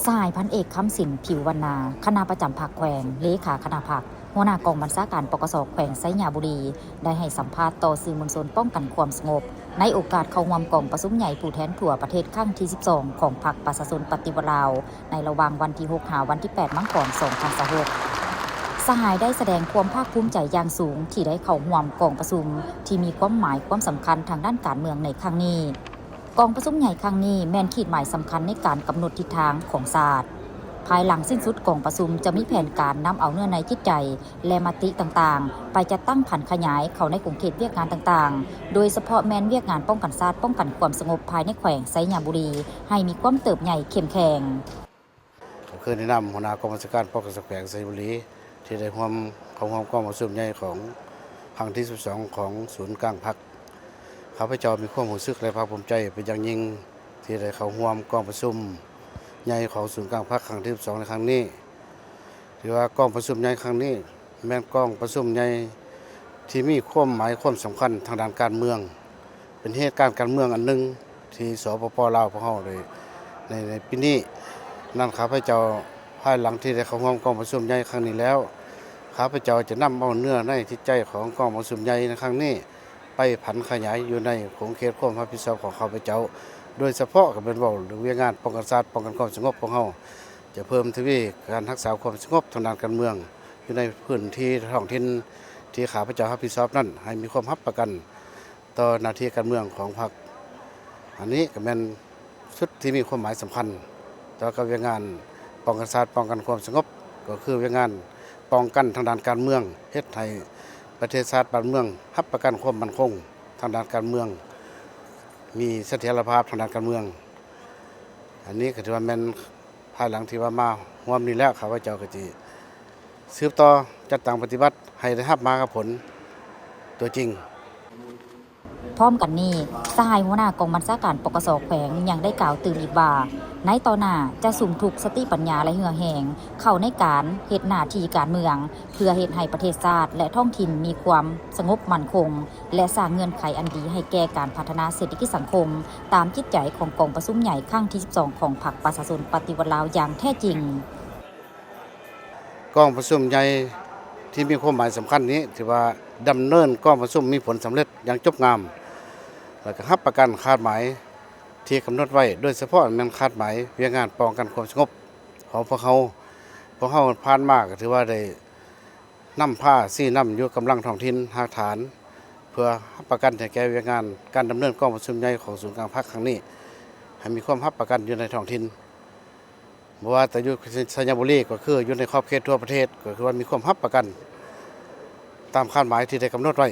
สหายพันเอกคำสินผิววรรณาคณะประจำภาคแขวงเลขาคณะภาคหัวหน้ากองบัญชาการปกสแขวงไซยาบุรีได้ให้สัมภาษณ์ต่อสื่อมวลชนป้องกันความสงบในโอกาสเข้าร่วมกองประชุมใหญ่ผู้แทนทั่วประเทศครั้งที่ 12 ของพรรคประชาชนปฏิวัติลาวในระหว่างวันที่ 6 หาวันที่ 8 มังกร 2026 สหายได้แสดงความภาคภูมิใจอย่างสูงที่ได้เข้าร่วมกองประชุมที่มีความหมายความสำคัญทางด้านการเมืองในครั้งนี้กองประชุมใหญ่ครั้งนี้แม่นขีดหมายสำคัญในการกำหนดทิศทางของศาสตร์ภายหลังสิ้นสุดกองประชุมจะมีแผนการนำเอาเนื้อในจิตใจและมติต่างๆไปจัดตั้งผันขยายเข้าในกลุ่มเขตเวียกงานต่างๆโดยเฉพาะแม่นเวียกงานป้องกันศาสตร์ป้องกันความสงบภายในแขวงไซยาบุรีให้มีความเติบใหญ่เข้มแข็งคือแนะนำหัวหน้ากองบัญชาการป้องกันแขวงไซยาบุรีที่ได้ร่วมกองประชุมใหญ่ของครั้งที่ 12 ของศูนย์กลางพรรคข้าพเจ้ามีความรู้สึกและภาคภูมิใจเป็นอย่างยิ่งที่ได้เข้าร่วมกองประชุมใหญ่ของศูนย์กลางพรรคครั้งที่ 12 ในครั้งนี้ถือว่ากองประชุมใหญ่ครั้งนี้แม่นกองประชุมใหญ่ที่มีความหมายความสำคัญทางด้านการเมืองเป็นเหตุการณ์เมืองอันหนึ่งที่สปป.ลาวพวกเราเลยในปีนี้นั่นข้าพเจ้าภายหลังที่ได้เข้าร่วมกองประชุมใหญ่ครั้งนี้แล้วข้าพเจ้าจะนำเอาเนื้อในจิตใจของกองประชุมใหญ่ในครั้งนี้ไปผันขยายอยู่ในขงเขตความรับผิดชอบของข้าพเจ้าโดยเฉพาะกับเป็นเรื่องเรื่องงานป้องกันศาสตร์ป้องกันความสงบของเราจะเพิ่มทวีการรักษาความสงบทางด้านการเมืองอยู่ในพื้นที่ท้องถิ่นที่ข้าพเจ้ารับผิดชอบนั้นให้มีความรับประกันต่อหน้าที่การเมืองของพรรคอันนี้ก็เป็นชุดที่มีความหมายสำคัญต่อกับเรื่องงานป้องกันศาสตร์ป้องกันความสงบก็คือเรื่องงานป้องกันทางด้านการเมืองเฮ็ดให้ประเทศชาติบ้านเมืองรับประกันความมั่นคงทางด้านการเมืองมีเสถียรภาพทางด้านการเมืองอันนี้ก็ถือว่าเป็นภายหลังที่ว่ามาร่วมนี้แล้วข้าพเจ้าก็จะสืบต่อจัดตั้งปฏิบัติให้ได้รับมากับผลตัวจริงพร้อมกันนี้สหายหัวหน้ากองบัญชาการปกสแขวงยังได้กล่าวตื่นอีกว่าในต่อหน้าจะสุ่มทุกสติปัญญาและเหือแหงเข้าในการเฮ็ดหน้าที่การเมืองเพื่อเฮ็ดให้ประเทศชาติและท้องถิ่นมีความสงบมั่นคงและสร้างเงื่อนไขอันดีให้แก่การพัฒนาเศรษฐกิจสังคมตามจิตใจของกองประชุมใหญ่ครั้งที่ 12 ของพรรคประชาชนปฏิวัติลาวอย่างแท้จริงกองประชุมใหญ่ที่มีความหมายสำคัญนี้ถือว่าดำเนินกองประชุมมีผลสำเร็จอย่างจบงามแล้วก็รับประกันคาดหมายที่กำหนดไว้โดยเฉพาะมันคาดหมายเรื่องงานป้องกันความสงบของพวกเขาผ่านมากถือว่าได้นำผ้าซี่นำอยู่กำลังท้องถิ่นหาฐานเพื่อรับประกันแก่เรื่องงานการดำเนินกองประชุมใหญ่ของศูนย์กลางพรรคครั้งนี้ให้มีความรับประกันอยู่ในท้องถิ่นบ่ว่าแต่อยู่ไซยาบุรีก็คืออยู่ในขอบเขตทั่วประเทศก็คือว่ามีความรับประกันตามคาดหมายที่ได้กำหนดไว้